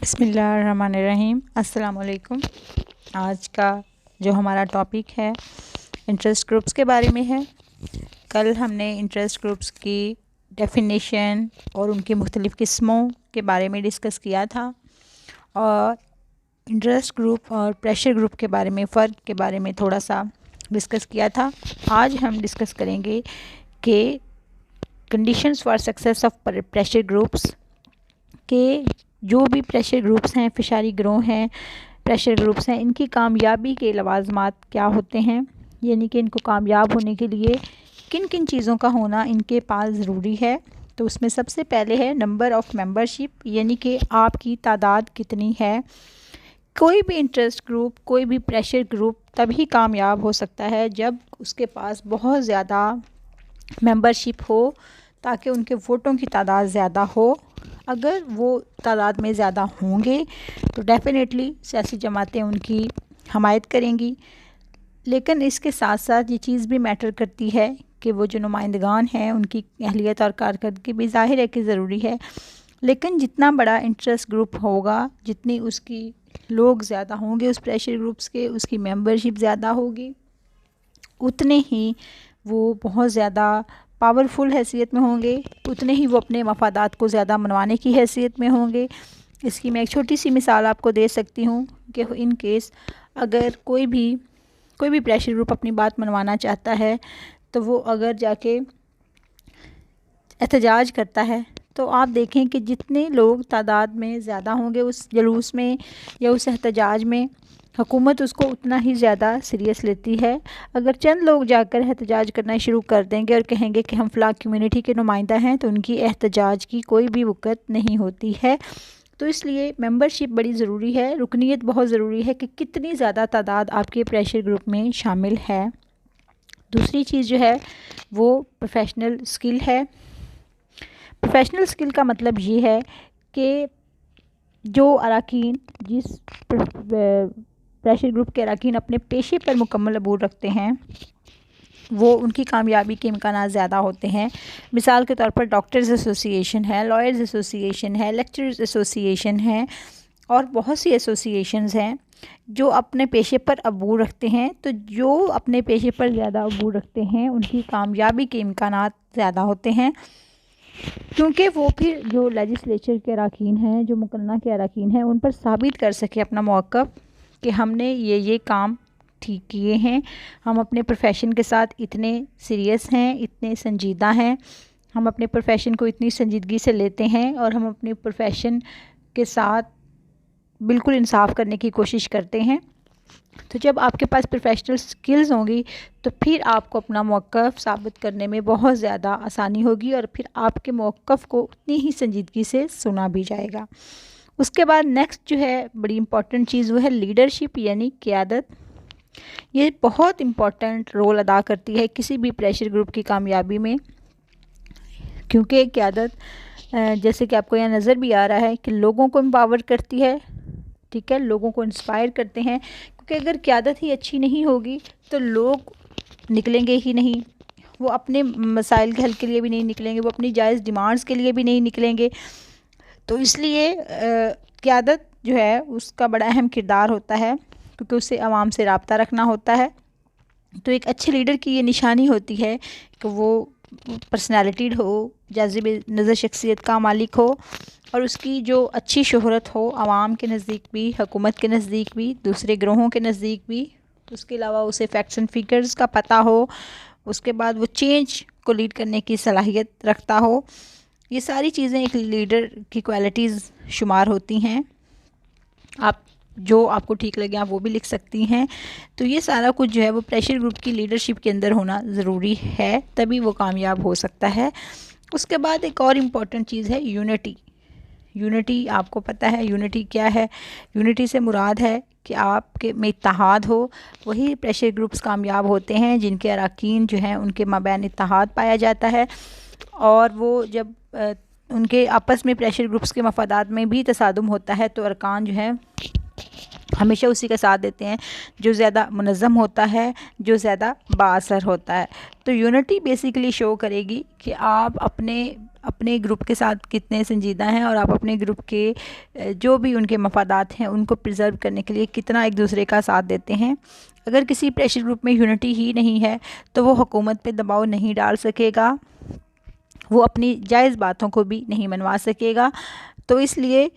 بسم اللہ الرحمن الرحیم۔ السلام علیکم۔ آج کا جو ہمارا ٹاپک ہے انٹرسٹ گروپس کے بارے میں ہے۔ کل ہم نے انٹرسٹ گروپس کی ڈیفینیشن اور ان کی مختلف قسموں کے بارے میں ڈسکس کیا تھا، اور انٹرسٹ گروپ اور پریشر گروپ کے بارے میں فرق کے بارے میں تھوڑا سا ڈسکس کیا تھا۔ آج ہم ڈسکس کریں گے کہ conditions for success of pressure groups, کہ جو بھی پریشر گروپس ہیں، فشاری گروہ ہیں، پریشر گروپس ہیں، ان کی کامیابی کے لوازمات کیا ہوتے ہیں، یعنی کہ ان کو کامیاب ہونے کے لیے کن کن چیزوں کا ہونا ان کے پاس ضروری ہے۔ تو اس میں سب سے پہلے ہے نمبر آف ممبرشپ، یعنی کہ آپ کی تعداد کتنی ہے۔ کوئی بھی انٹرسٹ گروپ، کوئی بھی پریشر گروپ تبھی کامیاب ہو سکتا ہے جب اس کے پاس بہت زیادہ ممبرشپ ہو، تاکہ ان کے ووٹوں کی تعداد زیادہ ہو۔ اگر وہ تعداد میں زیادہ ہوں گے تو ڈیفینیٹلی سیاسی جماعتیں ان کی حمایت کریں گی، لیکن اس کے ساتھ ساتھ یہ چیز بھی میٹر کرتی ہے کہ وہ جو نمائندگان ہیں ان کی اہلیت اور کارکردگی بھی ظاہر ہے کہ ضروری ہے، لیکن جتنا بڑا انٹرسٹ گروپ ہوگا، جتنی اس کی لوگ زیادہ ہوں گے اس پریشر گروپس کے، اس کی ممبرشپ زیادہ ہوگی، اتنے ہی وہ بہت زیادہ پاورفل حیثیت میں ہوں گے، اتنے ہی وہ اپنے مفادات کو زیادہ منوانے کی حیثیت میں ہوں گے۔ اس کی میں ایک چھوٹی سی مثال آپ کو دے سکتی ہوں کہ ان کیس اگر کوئی بھی پریشر گروپ اپنی بات منوانا چاہتا ہے، تو وہ اگر جا کے احتجاج کرتا ہے، تو آپ دیکھیں کہ جتنے لوگ تعداد میں زیادہ ہوں گے اس جلوس میں یا اس احتجاج میں، حکومت اس کو اتنا ہی زیادہ سیریس لیتی ہے۔ اگر چند لوگ جا کر احتجاج کرنا شروع کر دیں گے اور کہیں گے کہ ہم فلاں کمیونٹی کے نمائندہ ہیں، تو ان کی احتجاج کی کوئی بھی وقت نہیں ہوتی ہے۔ تو اس لیے ممبرشپ بڑی ضروری ہے، رکنیت بہت ضروری ہے کہ کتنی زیادہ تعداد آپ کے پریشر گروپ میں شامل ہے۔ دوسری چیز جو ہے وہ پروفیشنل سکل ہے۔ پروفیشنل سکل کا مطلب یہ ہے کہ جو اراکین، جس پریشر گروپ کے اراکین اپنے پیشے پر مکمل عبور رکھتے ہیں، وہ ان کی کامیابی کے امکانات زیادہ ہوتے ہیں۔ مثال کے طور پر ڈاکٹرز ایسوسی ایشن ہے، لائرز ایسوسی ایشن ہے، لیکچرز ایسوسی ایشن ہے، اور بہت سی ایسوسی ایشنز ہیں جو اپنے پیشے پر عبور رکھتے ہیں۔ تو جو اپنے پیشے پر زیادہ عبور رکھتے ہیں ان کی کامیابی کے امکانات زیادہ ہوتے ہیں، کیونکہ وہ پھر جو لیجسلیچر کے اراکین ہیں، جو مقننہ کے اراکین ہیں، ان پر ثابت کر سکے اپنا موقف کہ ہم نے یہ کام ٹھیک کیے ہیں، ہم اپنے پروفیشن کے ساتھ اتنے سیریس ہیں، اتنے سنجیدہ ہیں، ہم اپنے پروفیشن کو اتنی سنجیدگی سے لیتے ہیں، اور ہم اپنے پروفیشن کے ساتھ بالکل انصاف کرنے کی کوشش کرتے ہیں۔ تو جب آپ کے پاس پروفیشنل سکلز ہوں گی تو پھر آپ کو اپنا موقف ثابت کرنے میں بہت زیادہ آسانی ہوگی، اور پھر آپ کے موقف کو اتنی ہی سنجیدگی سے سنا بھی جائے گا۔ اس کے بعد نیکسٹ جو ہے بڑی امپورٹنٹ چیز وہ ہے لیڈرشپ، یعنی قیادت۔ یہ بہت امپورٹنٹ رول ادا کرتی ہے کسی بھی پریشر گروپ کی کامیابی میں، کیونکہ قیادت جیسے کہ آپ کو یہاں نظر بھی آ رہا ہے کہ لوگوں کو امپاور کرتی ہے، ٹھیک ہے، لوگوں کو انسپائر کرتے ہیں، کیونکہ اگر قیادت ہی اچھی نہیں ہوگی تو لوگ نکلیں گے ہی نہیں، وہ اپنے مسائل کے حل کے لیے بھی نہیں نکلیں گے، وہ اپنی جائز ڈیمانڈز کے لیے بھی نہیں نکلیں گے۔ تو اس لیے قیادت جو ہے اس کا بڑا اہم کردار ہوتا ہے، کیونکہ اسے عوام سے رابطہ رکھنا ہوتا ہے۔ تو ایک اچھے لیڈر کی یہ نشانی ہوتی ہے کہ وہ پرسنالٹیڈ ہو، جاذب نظر شخصیت کا مالک ہو، اور اس کی جو اچھی شہرت ہو عوام کے نزدیک بھی، حکومت کے نزدیک بھی، دوسرے گروہوں کے نزدیک بھی۔ اس کے علاوہ اسے فیکٹس اینڈ فگرز کا پتہ ہو، اس کے بعد وہ چینج کو لیڈ کرنے کی صلاحیت رکھتا ہو۔ یہ ساری چیزیں ایک لیڈر کی کوالٹیز شمار ہوتی ہیں۔ آپ کو ٹھیک لگے آپ وہ بھی لکھ سکتی ہیں۔ تو یہ سارا کچھ جو ہے وہ پریشر گروپ کی لیڈرشپ کے اندر ہونا ضروری ہے، تبھی وہ کامیاب ہو سکتا ہے۔ اس کے بعد ایک اور امپورٹنٹ چیز ہے یونٹی۔ یونٹی آپ کو پتہ ہے یونٹی کیا ہے؟ یونٹی سے مراد ہے کہ آپ کے میں اتحاد ہو۔ وہی پریشر گروپس کامیاب ہوتے ہیں جن کے اراکین جو ہیں ان کے مابین اتحاد پایا جاتا ہے، اور وہ جب ان کے آپس میں پریشر گروپس کے مفادات میں بھی تصادم ہوتا ہے تو ارکان جو ہیں ہمیشہ اسی کا ساتھ دیتے ہیں جو زیادہ منظم ہوتا ہے، جو زیادہ با اثر ہوتا ہے۔ تو یونٹی بیسیکلی شو کرے گی کہ آپ اپنے اپنے گروپ کے ساتھ کتنے سنجیدہ ہیں اور آپ اپنے گروپ کے جو بھی ان کے مفادات ہیں ان کو پریزرو کرنے کے لیے کتنا ایک دوسرے کا ساتھ دیتے ہیں۔ اگر کسی پریشر گروپ میں یونٹی ہی نہیں ہے تو وہ حکومت پہ دباؤ نہیں ڈال سکے گا، وہ اپنی جائز باتوں کو بھی نہیں منوا سکے گا۔ تو اس لیے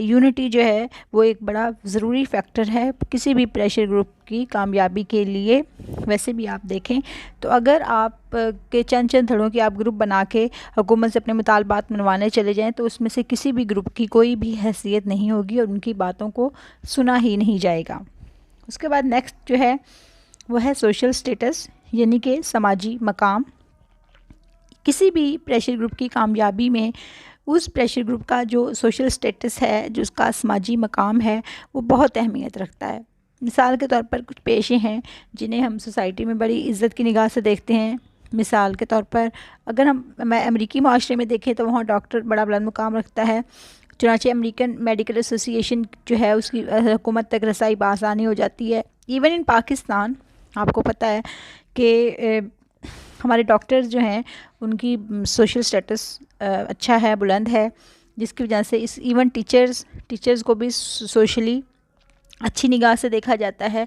یونٹی جو ہے وہ ایک بڑا ضروری فیکٹر ہے کسی بھی پریشر گروپ کی کامیابی کے لیے۔ ویسے بھی آپ دیکھیں تو اگر آپ کے چند دھڑوں کی آپ گروپ بنا کے حکومت سے اپنے مطالبات منوانے چلے جائیں تو اس میں سے کسی بھی گروپ کی کوئی بھی حیثیت نہیں ہوگی اور ان کی باتوں کو سنا ہی نہیں جائے گا۔ اس کے بعد نیکسٹ جو ہے وہ ہے سوشل سٹیٹس، یعنی کہ سماجی مقام۔ کسی بھی پریشر گروپ کی کامیابی میں اس پریشر گروپ کا جو سوشل سٹیٹس ہے، جو اس کا سماجی مقام ہے، وہ بہت اہمیت رکھتا ہے۔ مثال کے طور پر کچھ پیشے ہیں جنہیں ہم سوسائٹی میں بڑی عزت کی نگاہ سے دیکھتے ہیں۔ مثال کے طور پر اگر ہم امریکی معاشرے میں دیکھیں تو وہاں ڈاکٹر بڑا بلند مقام رکھتا ہے، چنانچہ امریکن میڈیکل ایسوسی ایشن جو ہے اس کی حکومت تک رسائی بآسانی ہو جاتی ہے۔ ایون ان پاکستان آپ کو پتہ ہے کہ ہمارے ڈاکٹرز جو ہیں ان کی سوشل سٹیٹس اچھا ہے، بلند ہے، جس کی وجہ سے اس ایون ٹیچرز کو بھی سوشلی اچھی نگاہ سے دیکھا جاتا ہے۔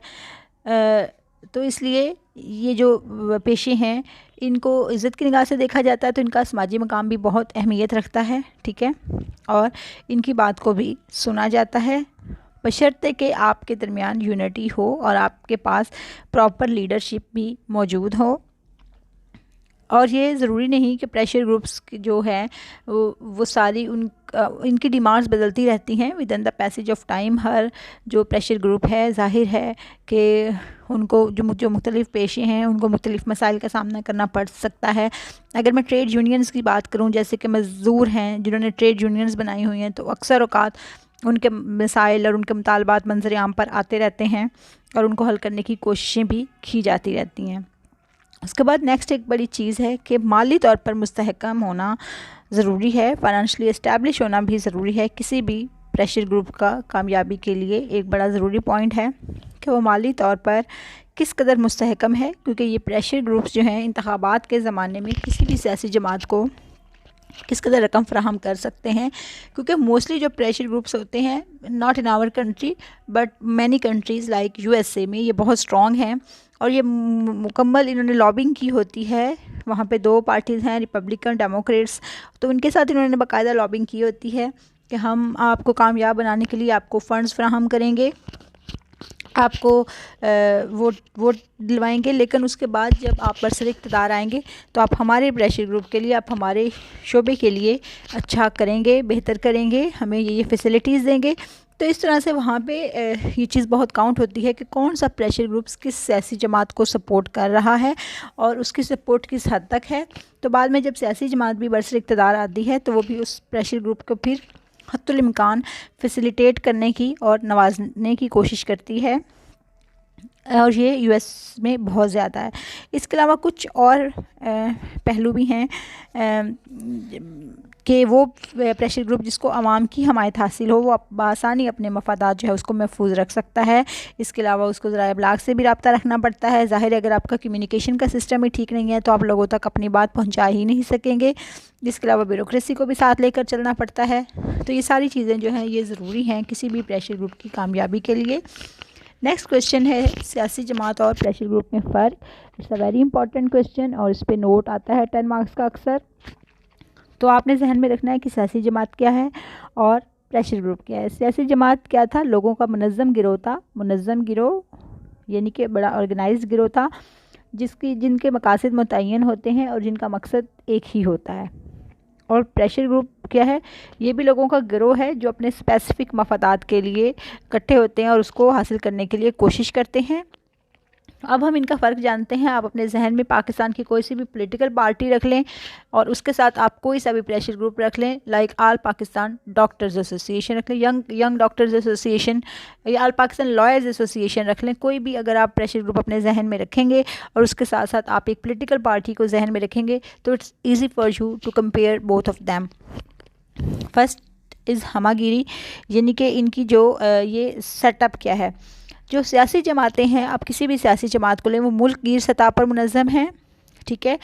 تو اس لیے یہ جو پیشے ہیں ان کو عزت کی نگاہ سے دیکھا جاتا ہے، تو ان کا سماجی مقام بھی بہت اہمیت رکھتا ہے، ٹھیک ہے، اور ان کی بات کو بھی سنا جاتا ہے، بشرطے کہ آپ کے درمیان یونٹی ہو اور آپ کے پاس پراپر لیڈرشپ بھی موجود ہو۔ اور یہ ضروری نہیں کہ پریشر گروپس جو ہیں وہ ساری ان کی ڈیمانڈز بدلتی رہتی ہیں within the passage of time. ہر جو پریشر گروپ ہے ظاہر ہے کہ ان کو جو مختلف پیشے ہیں ان کو مختلف مسائل کا سامنا کرنا پڑ سکتا ہے۔ اگر میں ٹریڈ یونینز کی بات کروں، جیسے کہ مزدور ہیں جنہوں نے ٹریڈ یونینز بنائی ہوئی ہیں، تو اکثر اوقات ان کے مسائل اور ان کے مطالبات منظر عام پر آتے رہتے ہیں اور ان کو حل کرنے کی کوششیں بھی کی جاتی رہتی ہیں۔ اس کے بعد نیکسٹ ایک بڑی چیز ہے کہ مالی طور پر مستحکم ہونا ضروری ہے، فائنانشلی اسٹیبلش ہونا بھی ضروری ہے۔ کسی بھی پریشر گروپ کا کامیابی کے لیے ایک بڑا ضروری پوائنٹ ہے کہ وہ مالی طور پر کس قدر مستحکم ہے، کیونکہ یہ پریشر گروپس جو ہیں انتخابات کے زمانے میں کسی بھی سیاسی جماعت کو کس قدر رقم فراہم کر سکتے ہیں، کیونکہ موسٹلی جو پریشر گروپس ہوتے ہیں not in our country but many countries like USA میں یہ بہت اسٹرانگ ہیں، اور یہ مکمل انہوں نے لابنگ کی ہوتی ہے۔ وہاں پہ 2 پارٹیز ہیں، ریپبلکن ڈیموکریٹس، تو ان کے ساتھ انہوں نے باقاعدہ لابنگ کی ہوتی ہے کہ ہم آپ کو کامیاب بنانے کے لیے آپ کو فنڈز فراہم کریں گے، آپ کو ووٹ دلوائیں گے، لیکن اس کے بعد جب آپ برسر اقتدار آئیں گے تو آپ ہمارے پریشر گروپ کے لیے، آپ ہمارے شعبے کے لیے اچھا کریں گے، بہتر کریں گے، ہمیں یہ فیسلٹیز دیں گے۔ تو اس طرح سے وہاں پہ یہ چیز بہت کاؤنٹ ہوتی ہے کہ کون سا پریشر گروپس کس سیاسی جماعت کو سپورٹ کر رہا ہے اور اس کی سپورٹ کس حد تک ہے۔ تو بعد میں جب سیاسی جماعت بھی برسر اقتدار آتی ہے تو وہ بھی اس پریشر گروپ کو پھر حتی الامکان فیسیلیٹیٹ کرنے کی اور نوازنے کی کوشش کرتی ہے، اور یہ US میں بہت زیادہ ہے۔ اس کے علاوہ کچھ اور پہلو بھی ہیں کہ وہ پریشر گروپ جس کو عوام کی حمایت حاصل ہو وہ بآسانی اپنے مفادات جو ہے اس کو محفوظ رکھ سکتا ہے۔ اس کے علاوہ اس کو ذرائع ابلاغ سے بھی رابطہ رکھنا پڑتا ہے۔ ظاہر ہے اگر آپ کا کمیونیکیشن کا سسٹم ہی ٹھیک نہیں ہے تو آپ لوگوں تک اپنی بات پہنچا ہی نہیں سکیں گے۔ اس کے علاوہ بیوروکریسی کو بھی ساتھ لے کر چلنا پڑتا ہے۔ تو یہ ساری چیزیں جو ہیں یہ ضروری ہیں کسی بھی پریشر گروپ کی کامیابی کے لیے۔ نیکسٹ کویشچن ہے سیاسی جماعت اور پریشر گروپ میں فرق۔ It's a very important question اور اس پہ نوٹ آتا ہے 10 مارکس کا اکثر۔ تو آپ نے ذہن میں رکھنا ہے کہ سیاسی جماعت کیا ہے اور پریشر گروپ کیا ہے۔ سیاسی جماعت کیا تھا؟ لوگوں کا منظم گروہ تھا، منظم گروہ یعنی کہ بڑا آرگنائزڈ گروہ تھا جن کے مقاصد متعین ہوتے ہیں اور جن کا مقصد ایک ہی ہوتا ہے۔ اور پریشر گروپ کیا ہے؟ یہ بھی لوگوں کا گروہ ہے جو اپنے اسپیسیفک مفادات کے لیے اکٹھے ہوتے ہیں اور اس کو حاصل کرنے کے لیے کوشش کرتے ہیں۔ اب ہم ان کا فرق جانتے ہیں۔ آپ اپنے ذہن میں پاکستان کی کوئی سی بھی پولیٹیکل پارٹی رکھ لیں اور اس کے ساتھ آپ کوئی سا بھی پریشر گروپ رکھ لیں، لائک آل پاکستان ڈاکٹرز ایسوسی ایشن رکھ لیں، ینگ ڈاکٹرز ایسوسی ایشن یا آل پاکستان لائرز ایسوسی ایشن رکھ لیں، کوئی بھی اگر آپ پریشر گروپ اپنے ذہن میں رکھیں گے اور اس کے ساتھ ساتھ آپ ایک پولیٹیکل پارٹی کو ذہن میں رکھیں گے تو it's easy for you to compare both of them. First is ہمہ گیری، یعنی کہ ان کی جو یہ سیٹ اپ کیا ہے۔ جو سیاسی جماعتیں ہیں، آپ کسی بھی سیاسی جماعت کو لیں، وہ ملک گیر سطح پر منظم ہیں، ٹھیک ہے،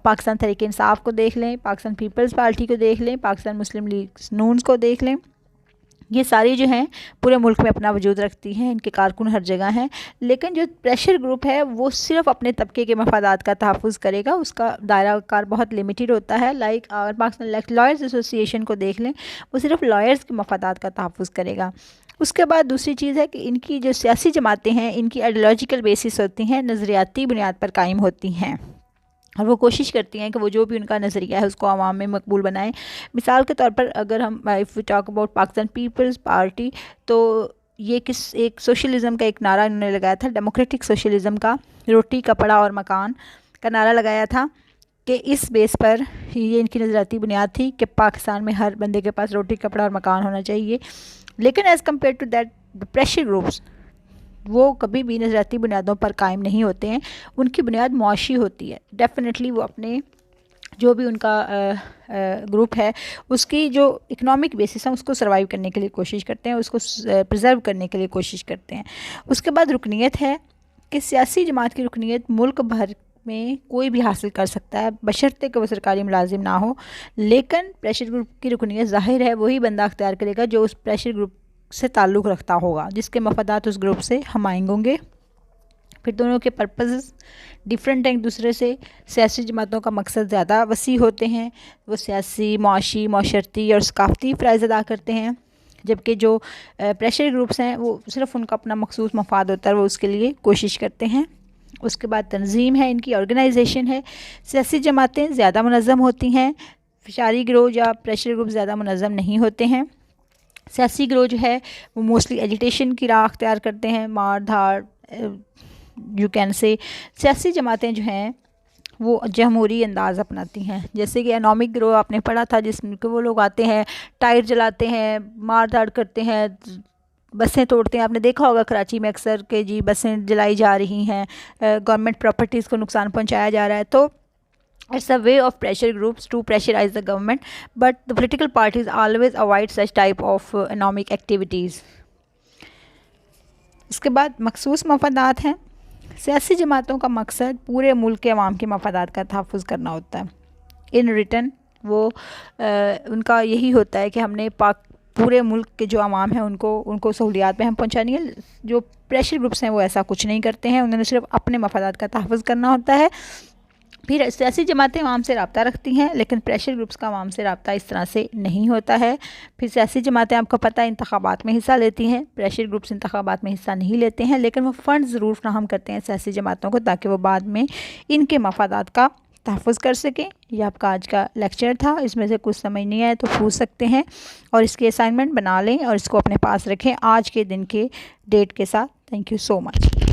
پاکستان تحریک انصاف کو دیکھ لیں، پاکستان پیپلز پارٹی کو دیکھ لیں، پاکستان مسلم لیگ نون کو دیکھ لیں، یہ ساری جو ہیں پورے ملک میں اپنا وجود رکھتی ہیں، ان کے کارکن ہر جگہ ہیں. لیکن جو پریشر گروپ ہے وہ صرف اپنے طبقے کے مفادات کا تحفظ کرے گا، اس کا دائرہ کار بہت لمیٹڈ ہوتا ہے. لائک اگر پاکستان لائرز ایسوسی ایشن کو دیکھ لیں، وہ صرف لائرز کے مفادات کا تحفظ کرے گا. اس کے بعد دوسری چیز ہے کہ ان کی جو سیاسی جماعتیں ہیں ان کی آئیڈیالوجیکل بیسس ہوتی ہیں، نظریاتی بنیاد پر قائم ہوتی ہیں، اور وہ کوشش کرتی ہیں کہ وہ جو بھی ان کا نظریہ ہے اس کو عوام میں مقبول بنائیں. مثال کے طور پر اگر ہم if you talk about Pakistan Peoples Party, تو یہ ایک سوشلزم کا ایک نعرہ انہوں نے لگایا تھا، ڈیموکریٹک سوشلزم کا، روٹی کپڑا اور مکان کا نعرہ لگایا تھا، کہ اس بیس پر یہ ان کی نظریاتی بنیاد تھی کہ پاکستان میں ہر بندے کے پاس روٹی کپڑا اور مکان ہونا چاہیے. لیکن as compare to that pressure groups وہ کبھی بھی نظریاتی بنیادوں پر قائم نہیں ہوتے ہیں، ان کی بنیاد معاشی ہوتی ہے. ڈیفینیٹلی وہ اپنے جو بھی ان کا گروپ ہے اس کی جو اکنامک بیسس ہے اس کو سروائیو کرنے کے لیے کوشش کرتے ہیں، اس کو پرزرو کرنے کے لیے کوشش کرتے ہیں. اس کے بعد رکنیت ہے کہ سیاسی جماعت کی رکنیت ملک بھر میں کوئی بھی حاصل کر سکتا ہے بشرطے کہ وہ سرکاری ملازم نہ ہو. لیکن پریشر گروپ کی رکنیت ظاہر ہے وہی بندہ اختیار کرے گا جو اس پریشر گروپ سے تعلق رکھتا ہوگا، جس کے مفادات اس گروپ سے ہمائنگ ہوں گے. پھر دونوں کے پرپزز ڈیفرنٹ ہیں ایک دوسرے سے. سیاسی جماعتوں کا مقصد زیادہ وسیع ہوتے ہیں، وہ سیاسی، معاشی، معاشرتی اور ثقافتی فرائض ادا کرتے ہیں، جبکہ جو پریشر گروپس ہیں وہ صرف ان کا اپنا مخصوص مفاد ہوتا ہے، وہ اس کے لیے کوشش کرتے ہیں. اس کے بعد تنظیم ہے، ان کی آرگنائزیشن ہے. سیاسی جماعتیں زیادہ منظم ہوتی ہیں، فشاری گروہ یا پریشر گروپ زیادہ منظم نہیں ہوتے ہیں. سیاسی گروہ جو ہے وہ موسٹلی ایجیٹیشن کی راہ اختیار کرتے ہیں، مار دھاڑ یو کین سے. سیاسی جماعتیں جو ہیں وہ جمہوری انداز اپناتی ہیں، جیسے کہ انامک گروہ آپ نے پڑھا تھا جس میں کہ وہ لوگ آتے ہیں، ٹائر جلاتے ہیں، مار دھاڑ کرتے ہیں، بسیں توڑتے ہیں. آپ نے دیکھا ہوگا کراچی میں اکثر کہ جی بسیں جلائی جا رہی ہیں، گورنمنٹ پراپرٹیز کو نقصان پہنچایا جا رہا ہے. تو it's a way of pressure groups to pressurize the government, but the political parties always avoid such type of economic activities. اس کے بعد مخصوص مفادات ہیں. سیاسی جماعتوں کا مقصد پورے ملک کے عوام کے مفادات کا تحفظ کرنا ہوتا ہے. ان ریٹرن وہ ان کا یہی ہوتا ہے کہ ہم نے پورے ملک کے جو عوام ہیں ان کو سہولیات میں ہم پہنچانی ہے. جو پریشر گروپس ہیں وہ ایسا کچھ نہیں کرتے ہیں، انہوں نے صرف اپنے مفادات کا تحفظ کرنا ہوتا ہے. پھر سیاسی جماعتیں عوام سے رابطہ رکھتی ہیں، لیکن پریشر گروپس کا عوام سے رابطہ اس طرح سے نہیں ہوتا ہے. پھر سیاسی جماعتیں آپ کو پتہ ہے انتخابات میں حصہ لیتی ہیں، پریشر گروپس انتخابات میں حصہ نہیں لیتے ہیں، لیکن وہ فنڈ ضرور فراہم کرتے ہیں سیاسی جماعتوں کو تاکہ وہ بعد میں ان کے مفادات کا تحفظ کر سکیں. یہ آپ کا آج کا لیکچر تھا، اس میں سے کچھ سمجھ نہیں آئے تو پوچھ سکتے ہیں، اور اس کی اسائنمنٹ بنا لیں اور اس کو اپنے پاس رکھیں آج کے دن کے ڈیٹ کے ساتھ. Thank you so much.